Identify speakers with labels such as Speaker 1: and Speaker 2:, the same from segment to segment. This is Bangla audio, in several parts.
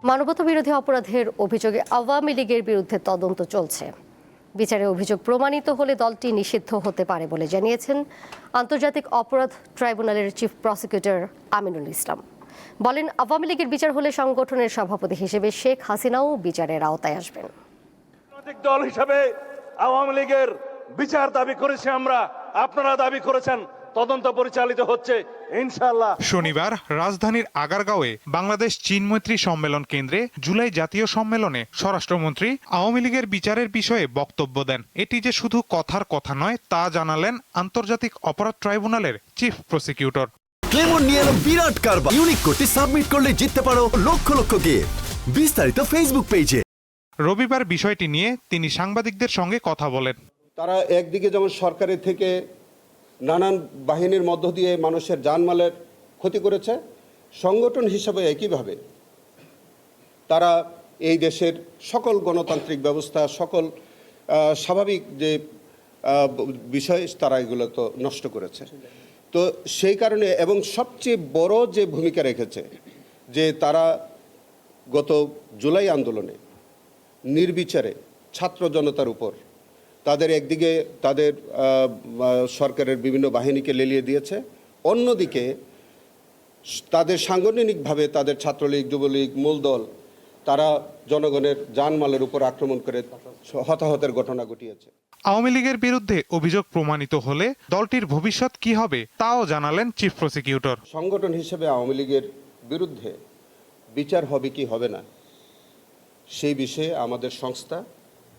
Speaker 1: মানবতাবিরোধী অপরাধের অভিযোগে আওয়ামী লীগের বিরুদ্ধে তদন্ত চলছে। বিচারে অভিযোগ প্রমাণিত হলে দলটি নিষিদ্ধ হতে পারে বলে জানিয়েছেন আন্তর্জাতিক অপরাধ ট্রাইব্যুনালের চিফ প্রসিকিউটর আমিনুল ইসলাম। বলেন, আওয়ামী লীগের বিচার হলে সংগঠনের সভাপতি হিসেবে শেখ হাসিনাও বিচারের আওতায় আসবেন।
Speaker 2: রাজনৈতিক দল হিসেবে আওয়ামী লীগের বিচার দাবি করেছি আমরা, আপনারা দাবি করেছেন, তদন্ত পরিচালিত হচ্ছে ইনশাআল্লাহ।
Speaker 3: শনিবার রাজধানীর আগারগাঁওয়ে বাংলাদেশ চীন মৈত্রী সম্মেলন কেন্দ্রে জুলাই জাতীয় সম্মেলনে স্বরাষ্ট্রমন্ত্রী আওয়ামী লীগের বিচারের বিষয়ে বক্তব্য দেন। এটি যে শুধু কথার কথা নয় তা জানালেন আন্তর্জাতিক অপরাধ ট্রাইব্যুনালের চিফ প্রসিকিউটর।
Speaker 4: ক্লেমন নিয়ে এলো বিরাট কারবার। ইউনিক কোডটি সাবমিট করলে জিততে পারো লক্ষ লক্ষ গিফট। বিস্তারিত ফেসবুক পেজে।
Speaker 3: রবিবার বিষয়টি নিয়ে তিনি সাংবাদিকদের সঙ্গে কথা বলেন।
Speaker 5: তারা একদিকে যেমন সরকারের থেকে নানান বাহিনীর মধ্য দিয়ে মানুষের জানমালের ক্ষতি করেছে, সংগঠন হিসাবে একইভাবে তারা এই দেশের সকল গণতান্ত্রিক ব্যবস্থা, সকল স্বাভাবিক যে বিষয়, তারা এগুলো তো নষ্ট করেছে। তো সেই কারণে এবং সবচেয়ে বড় যে ভূমিকা রেখেছে যে তারা গত জুলাই আন্দোলনে নির্বিচারে ছাত্র জনতার উপর তাদের একদিকে তাদের সরকারের বিভিন্ন বাহিনীকে লেলিয়ে দিয়েছে, অন্যদিকে তাদের সাংগঠনিকভাবে তাদের ছাত্রলীগ, যুবলীগ, মূলদল তারা জনগণের জানমালের উপর আক্রমণ করে হতাহতের ঘটনা ঘটিয়েছে।
Speaker 3: আওয়ামী লীগের বিরুদ্ধে অভিযোগ প্রমাণিত হলে দলটির ভবিষ্যৎ কি হবে তাও জানালেন চিফ প্রসিকিউটর।
Speaker 5: সংগঠন হিসেবে আওয়ামী লীগের বিরুদ্ধে বিচার হবে কি হবে না সেই বিষয়ে আমাদের সংস্থা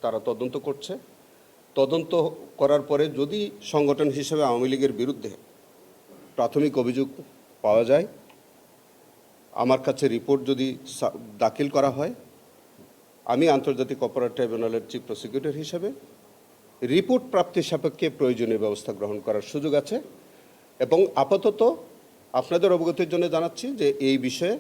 Speaker 5: তারা তদন্ত করছে। তদন্ত করার পরে যদি সংগঠন হিসেবে আওয়ামী লীগের বিরুদ্ধে প্রাথমিক অভিযোগ পাওয়া যায়, আমার কাছে রিপোর্ট যদি দাখিল করা হয়, আমি আন্তর্জাতিক অপরাধ ট্রাইব্যুনালের চিফ প্রসিকিউটর হিসেবে রিপোর্ট প্রাপ্তির সাপেক্ষে প্রয়োজনীয় ব্যবস্থা গ্রহণ করার সুযোগ আছে। এবং আপাতত আপনাদের অবগতির জন্য জানাচ্ছি যে এই বিষয়ে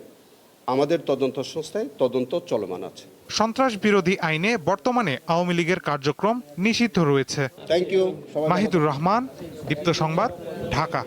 Speaker 5: আমাদের তদন্ত সংস্থায় তদন্ত চলমান আছে।
Speaker 3: সন্ত্রাস বিরোধী আইনে বর্তমানে আওয়ামী লীগের কার্যক্রম নিষিদ্ধ রয়েছে।
Speaker 5: Thank you.
Speaker 3: মাহিদুর রহমান, দীপ্ত সংবাদ, ঢাকা।